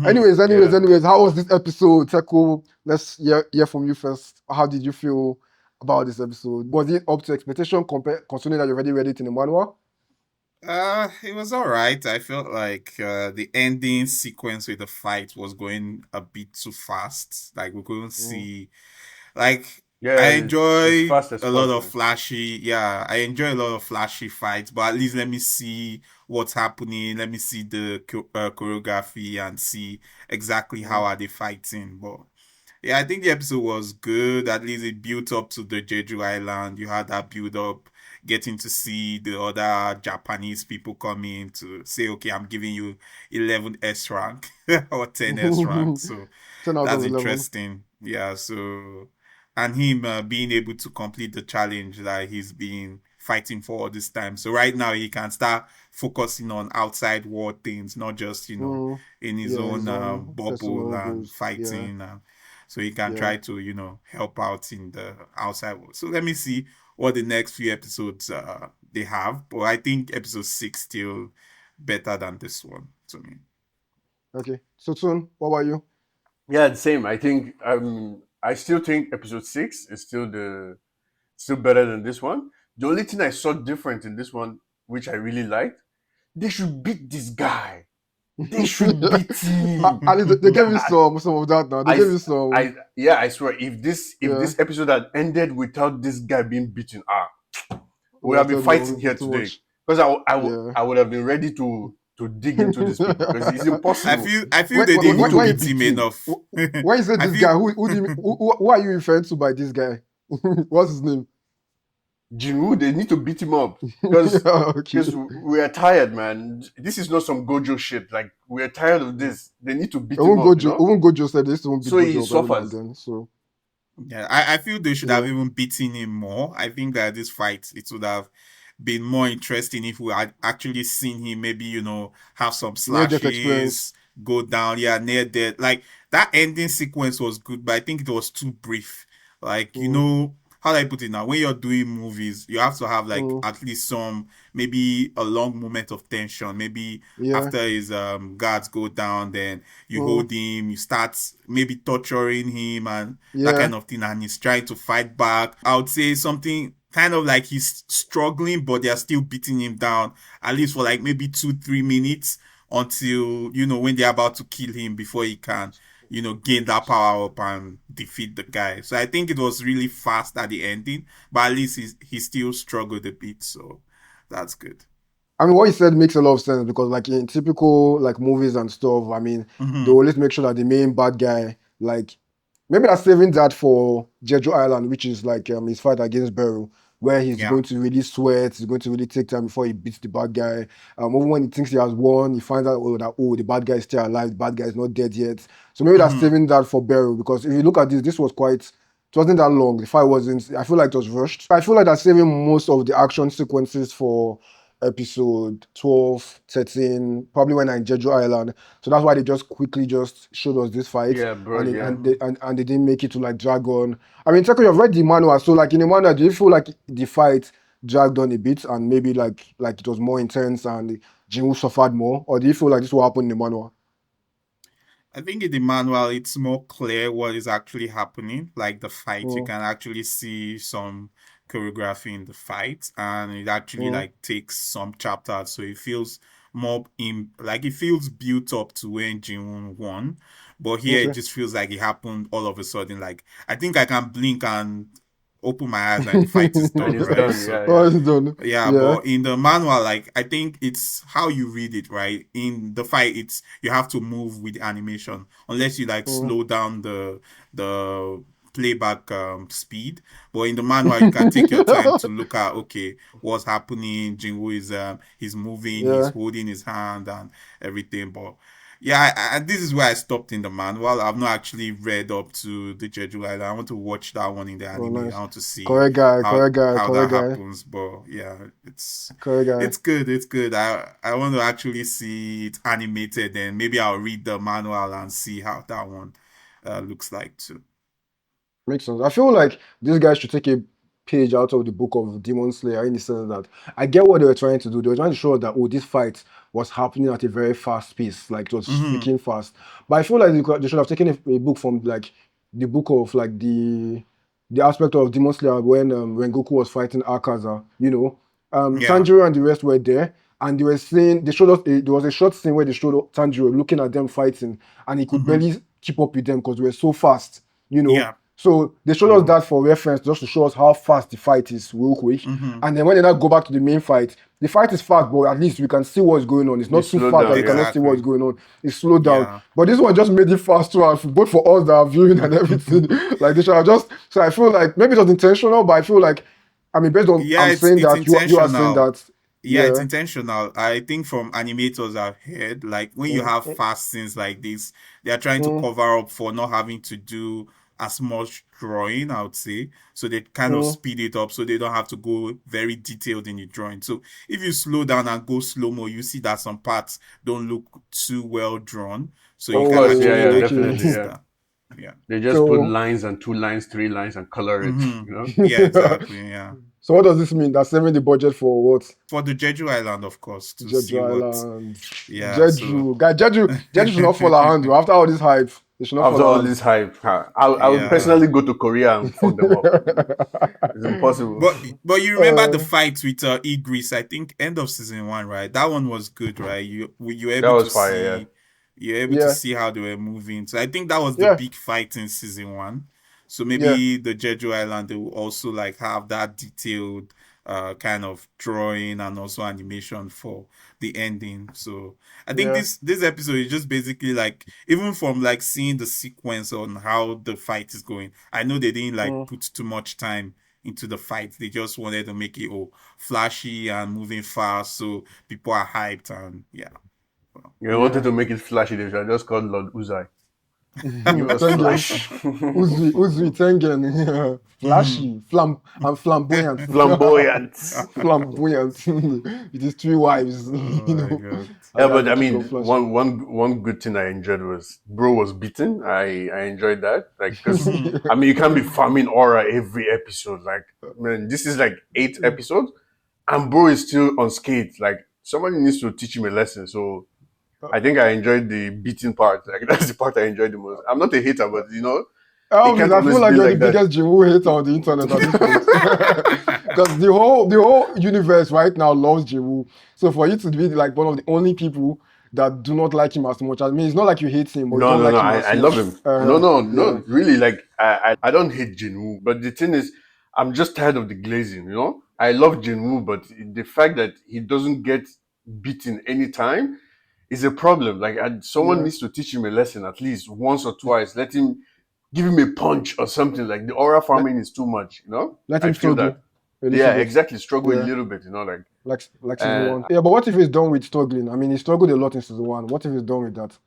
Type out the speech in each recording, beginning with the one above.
Anyways, how was this episode, Teko? Let's hear from you first. How did you feel about this episode? Was it up to expectation, considering that you already read it in the manual? It was all right. I felt like the ending sequence with the fight was going a bit too fast. Like we couldn't Mm. see. Like I Yeah, it's enjoy fast as a lot fuck, of man. flashy. Yeah, I enjoy a lot of flashy fights. But at least let me see what's happening. Let me see the choreography and see exactly how Mm. are they fighting. But yeah, I think the episode was good. At least it built up to the Jeju Island. You had that build up, getting to see the other Japanese people coming to say, okay, I'm giving you 11 S rank or 10 S rank. So 10 out of that's 11. interesting. Yeah. So, and him being able to complete the challenge that he's been fighting for all this time. So right now he can start focusing on outside world things, not just, Mm. in his Yeah, own his own bubble personal and goals. Yeah, fighting. So he can yeah. try to, help out in the outside world. So let me see what the next few episodes they have. But I think episode 6 still better than this one to me. Okay. So, Tun, what about you? Yeah, the same. I still think episode 6 is still better than this one. The only thing I saw different in this one, which I really liked, they should beat this guy. They should beat him. At least they Yeah, gave me some of that now. They gave me some. I swear, if Yeah, this episode had ended without this guy being beaten, we would we have been said no, fighting here too today. much. Because Yeah. I would have been ready to dig into these people because it's I impossible. feel I feel Why, they They didn't need why, to even why, be beat him beaten. enough. why is it I this feel guy? Who are you referring to by this guy? What's his name? Jin-Woo, they need to beat him up because Yeah, okay. we are tired, man. This is not some Gojo shit. Like we are tired of Mm. this. They need to beat him up, you know. Even Gojo said this won't beat So he Gojo up every now and suffers. then. So yeah, I feel they should have yeah, even beaten him more. I think that this fight it would have been more interesting if we had actually seen him maybe, have some near death experience. slashes, go down, yeah, near death. Like that ending sequence was good, but I think it was too brief. Like, Mm, how do I put it now? When you're doing movies, you have to have like mm, at least maybe a long moment of tension. Maybe yeah. after his guards go down, then you Mm, hold him, you start maybe torturing him and that yeah. kind of thing, and he's trying to fight back. I would say something kind of like he's struggling, but they're still beating him down, at least for like maybe 2-3 minutes until, when they're about to kill him before he can, gain that power up and defeat the guy. So I think it was really fast at the ending, but at least he still struggled a bit. So that's good. I mean, what you said makes a lot of sense because, like in typical like movies and stuff, I mean, they Mm-hmm. always make sure that the main bad guy, like maybe they're saving that for Jeju Island, which is like his fight against Beru, where he's Yeah. going to really sweat, he's going to really take time before he beats the bad guy. Even when he thinks he has won, he finds out the bad guy is still alive, the bad guy is not dead yet. So maybe they're Mm-hmm. saving that for Beru because if you look at this was quite. It wasn't that long. The fight wasn't. I feel like it was rushed. I feel like they're saving most of the action sequences for episode 12, 13, probably when I'm in Jeju Island. So that's why they just quickly just showed us this fight Yeah, bro. and Yeah. they didn't make it to like drag on. I mean, technically, I've read the manual, so like in the manual, do you feel like the fight dragged on a bit and maybe like it was more intense and Jin-Woo suffered more, or do you feel like this will happen in the manual? I think in the manual, it's more clear what is actually happening. Like the fight, you Mm, can actually see some choreography in the fight, and it actually mm, like takes some chapters, so it feels more like it feels built up to when Jin won. But here it okay. just feels like it happened all of a sudden. Like I think I can blink and open my eyes and the fight is And done, it's right? done. So Yeah, Oh, yeah. it's done. yeah, Yeah. but in the manual, like I think it's how you read it, right? In the fight, it's you have to move with the animation unless you like Mm. slow down the playback speed. But in the manual, you can take your time to look at okay, what's happening. Jinwoo is he's moving, he's Yeah. holding his hand and everything. But yeah, this is where I stopped in the manual. I've not actually read up to the Jeju Island. I want to watch that one in the Oh, anime. I nice. want to see Correct guy. how Correct guy. how that Correct guy. happens. But yeah, it's Correct guy. it's good. It's good. I want to actually see it animated, and maybe I'll read the manual and see how that one looks like too. Makes sense. I feel like these guys should take a page out of the book of Demon Slayer in the sense that I get what they were trying to do. They were trying to show that, oh, this fight was happening at a very fast pace, like it was Mhm. speaking fast. But I feel like they should have taken a book from like the book of like the aspect of Demon Slayer when Goku was fighting Akaza, you know. Yeah. Tanjiro and the rest were there, and they were saying they showed us there was a short scene where they showed Tanjiro looking at them fighting, and he could Mhm. barely keep up with them because they were so fast, you know. Yeah. So they showed us that for reference, just to show us how fast the fight is real quick. Mhm. And then when they now go back to the main fight, the fight is fast, but at least we can see what's going on. It's not It's too slowed fast down, that we cannot see Exactly. what's going on. It's slowed down. Yeah. But this one just made it faster, both for us that are viewing and everything. Like they should have just. So I feel like maybe it was intentional, but I feel like, I mean, based on Yeah, I'm it's saying that you are saying intentional. that. Yeah, it's Yeah. intentional. I think from animators I've heard, like when you have fast scenes like this, they are trying to cover up for not having to do as much drawing, I would say. So they kind of speed it up so they don't have to go very detailed in the drawing. So if you slow down and go slow-mo, you see that some parts don't look too well drawn. So you Of can course, actually like okay. definitely, notice yeah. that. Yeah. They just put So lines and 2 lines, 3 lines and color it, you know? Yeah, exactly. Yeah. So what does this mean? That's saving the budget for what? For the Jeju Island, of course, to see Jeju what. Island. Yeah. So. Jeju. Guy, Jeju should not fall our hand. After all this hype, they should not After fall our all hand. this hype, I would Yeah. personally go to Korea and fuck them up. It's impossible. But you remember the fight with Igris? I think end of season 1, right? That one was good, right? You were That able to was fire, yeah. see, you're able to see how they were moving. So I think that was the Yeah. big fight in season 1. So Yeah. maybe the Jeju Island they will also like have that detailed kind of drawing and also animation for the ending. So I think Yeah. this episode is just basically like even from like seeing the sequence on how the fight is going. I know they didn't like put too much time into the fight. They just wanted to make it flashy and moving fast so people are hyped and yeah. You wanted to make it flashy, they should have just called Lord Uzai. Give us Tengen. flash. Uzui, Tengen. Yeah. Flashy, and flamboyant. Flamboyant. Flamboyant. With his 3 wives. Oh my God. Yeah, but I like mean, it flashy. one good thing I enjoyed was bro was beaten. I enjoyed that, like, because I mean, you can't be farming aura every episode. Like, man, this is like 8 episodes, and bro is still unscathed. Like, somebody needs to teach him a lesson. So I think I enjoyed the beating part. Like, that's the part I enjoyed the most. I'm not a hater, but you know, Elvis, I feel like you're the that. biggest Jin-Woo hater on the internet at this point. Because the whole universe right now loves Jin-Woo. So for you to be like one of the only people that do not like him as much, I mean, it's not like you hate him, but you don't like him as I much. love him. No, really, like, I don't hate Jin-Woo, but the thing is, I'm just tired of the glazing, you know? I love Jin-Woo, but the fact that he doesn't get beaten anytime is a problem. Like, someone needs to teach him a lesson at least once or twice. Let him give him a punch or something. Like, the aura farming is too much, you know? Let him struggle. Yeah, exactly. Struggle a little bit, you know, like season 1. Yeah, but what if he's done with struggling? I mean, he struggled a lot in season 1. What if he's done with that?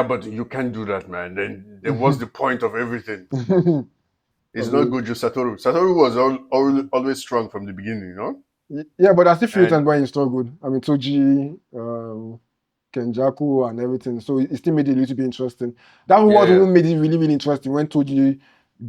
but you can't do that, man. Then what's the point of everything? It's not good, just Satoru. Satoru was always strong from the beginning, you know? Yeah, but I still feel it when he struggled. I mean, Toji, Kenjaku and everything. So it still made it a little bit interesting. That was what made it really, really interesting when Toji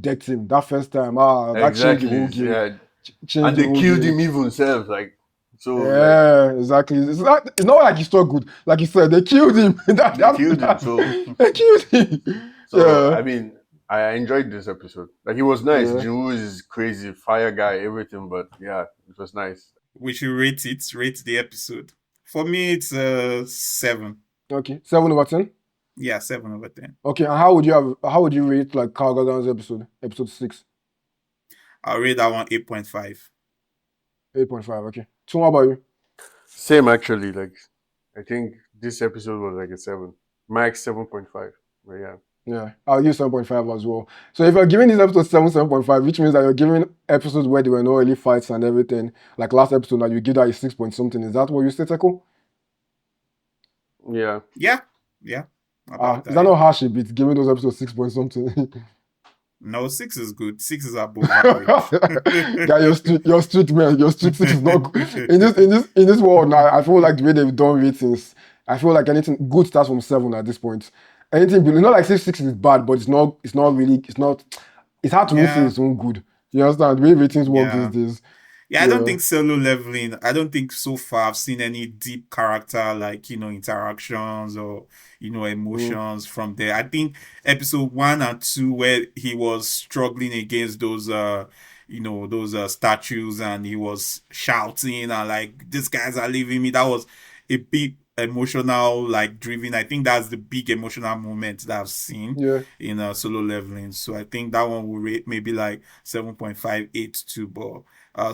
decked him that first time. That changed the whole game. Yeah. And they killed him even himself, like, so. Yeah, exactly. It's not like he struggled. Like you said, they killed him. They killed him, so. They killed him. So, I mean, I enjoyed this episode. Like, it was nice. Jin-Woo is crazy, fire guy, everything, but yeah, it was nice. We should rate the episode. For me, it's 7. Okay, 7 over 10. Yeah, 7 over 10. Okay, and how would you rate like Carl Gagan's episode 6? I'll rate that one 8.5. 8.5. Okay. So, how about you? Same, actually. Like, I think this episode was like a 7, max 7.5. But yeah. Yeah, I'll use 7.5 as well. So if you're giving this episode 7.5, which means that you're giving episodes where there were no really fights and everything, like last episode, that you give that a 6 point something. Is that what you say, Teko? Yeah. Yeah. Is that not harsh a bit, giving those episodes 6 point something? No, 6 is good. 6 is above average. Guy, your street man, your street 6 is not good. In this world now, I feel like the way they've done ratings, I feel like anything good starts from 7 at this point. Anything below, not like 6 is bad, but it's not really, it's hard to say it's own good. You understand? The way ratings work these days. Yeah, I don't Yeah. think Solo Leveling, I don't think so far I've seen any deep character, like, interactions or, Mm. emotions from there. I think episode 1 and 2, where he was struggling against those statues, and he was shouting and like, these guys are leaving me. That was a big emotional, like, driven. I think that's the big emotional moment that I've seen Yeah. in Solo Leveling. So I think that one will rate maybe like 7.582, but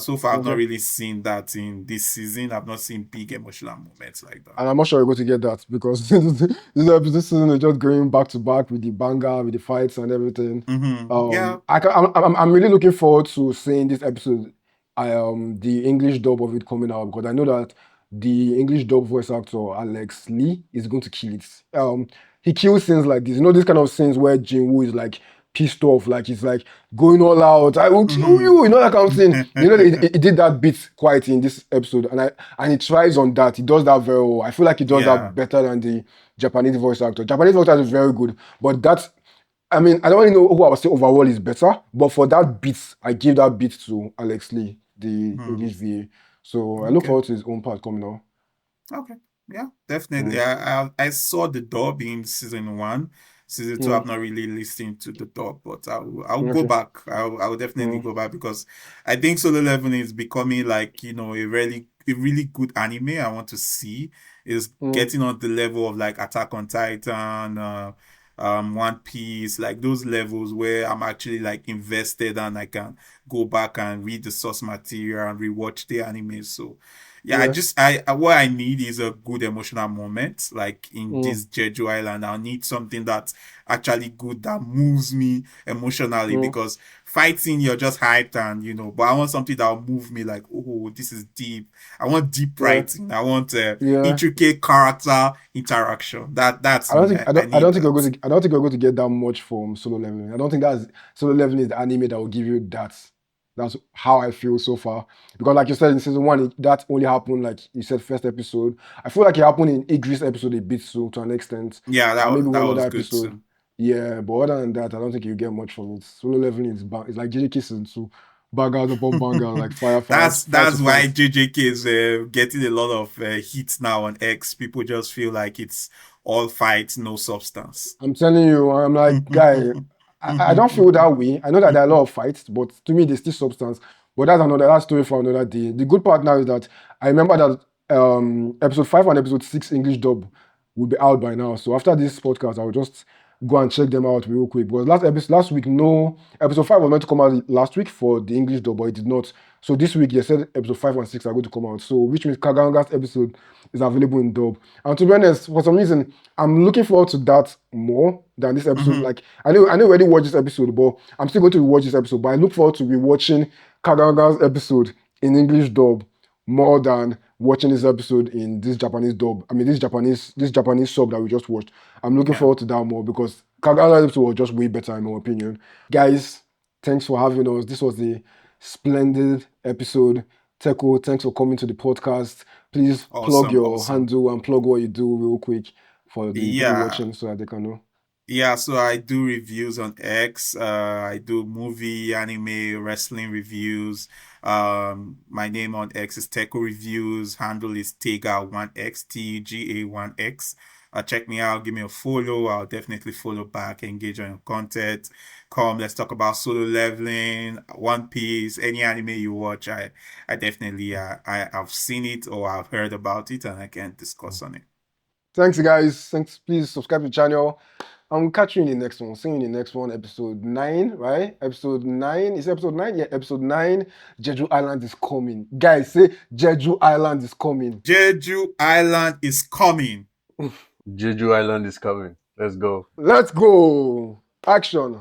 so far, I've not Okay. really seen that in this season. I've not seen big emotional moments like that. And I'm not sure we're going to get that because this season is just going back to back with the banger, with the fights and everything. Yeah. I'm really looking forward to seeing this episode, the English dub of it coming out because I know that the English dub voice actor Alex Lee is going to kill it. He kills scenes like this. You know, this kind of scenes where Jin-Woo is like pissed off, like he's like going all out. I will kill you, you know that kind of thing. You know, he did that bit quite in this episode, and he tries on that. He does that very well. I feel like he does Yeah. that better than the Japanese voice actor. Japanese voice actor is very good, but that's, I mean, I don't really know who I would say overall is better, but for that beat, I give that beat to Alex Lee, the Hmm. English VA. So I look Okay. forward to his own part coming out. Okay. Yeah, definitely. Mm, I saw the dub in season 1. Season 2, mm, I've not really listened to the dub, but I'll go okay. back. I'll definitely Mm, go back because I think Solo Leveling is becoming like, a really good anime. I want to see is mm, getting on the level of like Attack on Titan, One Piece, like those levels where I'm actually like invested and I can go back and read the source material and rewatch the anime. So yeah, yeah. what I need is a good emotional moment, like in Mm, this Jeju Island. I need something that's actually good that moves me emotionally, mm, because fighting, you're just hyped and but I want something that will move me, like, oh, this is deep. I want deep yeah. writing. I want Yeah. intricate character interaction. That's me. I I need don't think you're that. going to I don't think you're going to get that much from Solo Leveling. I don't think that's Solo Leveling is the anime that will give you that. That's how I feel so far. Because like you said in season one, that only happened like you said first episode. I feel like it happened in Idris episode a bit so to an extent, Yeah, and maybe that one other was good episode. too. Yeah, but other than that, I don't think you get much from it. Solo Leveling is it's like JJK season two, bangers upon bangers, like fire, fire, fight to That's why fight. JJK is getting a lot of hits now on X. People just feel like it's all fight, no substance. I'm telling you, I'm like, guy, I don't feel that way. I know that there are a lot of fights, but to me, there's still substance. But that's story for another day. The good part now is that I remember that episode 5 and episode 6 English dub will be out by now. So after this podcast, I'll just go and check them out real quick. Because last week, no, episode 5 was meant to come out last week for the English dub, but it did not. So this week, they said episode 5 and 6 are going to come out. So which means Kaganga's episode is available in dub. And to be honest, for some reason, I'm looking forward to that more than this episode. Mhm. Like I know I already watched this episode, but I'm still going to watch this episode. But I look forward to rewatching Kaganga's episode in English dub more than watching this episode in this Japanese dub. I mean this Japanese sub that we just watched. I'm looking Yeah. forward to that more because Kaganga's episode was just way better in my opinion. Guys, thanks for having us. This was a splendid episode. Teko, thanks for coming to the podcast. Please plug Awesome. your Awesome. handle and plug what you do real quick for the people Yeah. watching so that they can know. Yeah, so I do reviews on X. I do movie, anime, wrestling reviews. My name on X is Techo Reviews. Handle is Tega1X, TGA1X. Check me out, give me a follow. I'll definitely follow back, engage on your content. Come, let's talk about Solo Leveling, One Piece, any anime you watch. I definitely, I've seen it or I've heard about it, and I can discuss on it. Thanks, guys. Thanks. Please subscribe to the channel. And we'll catch you in the next one. See you in the next one, episode 9, right? Episode 9. Is it episode 9? Yeah, episode 9. Jeju Island is coming. Guys, say Jeju Island is coming. Jeju Island is coming. Jeju Island is coming. Let's go. Let's go. Action.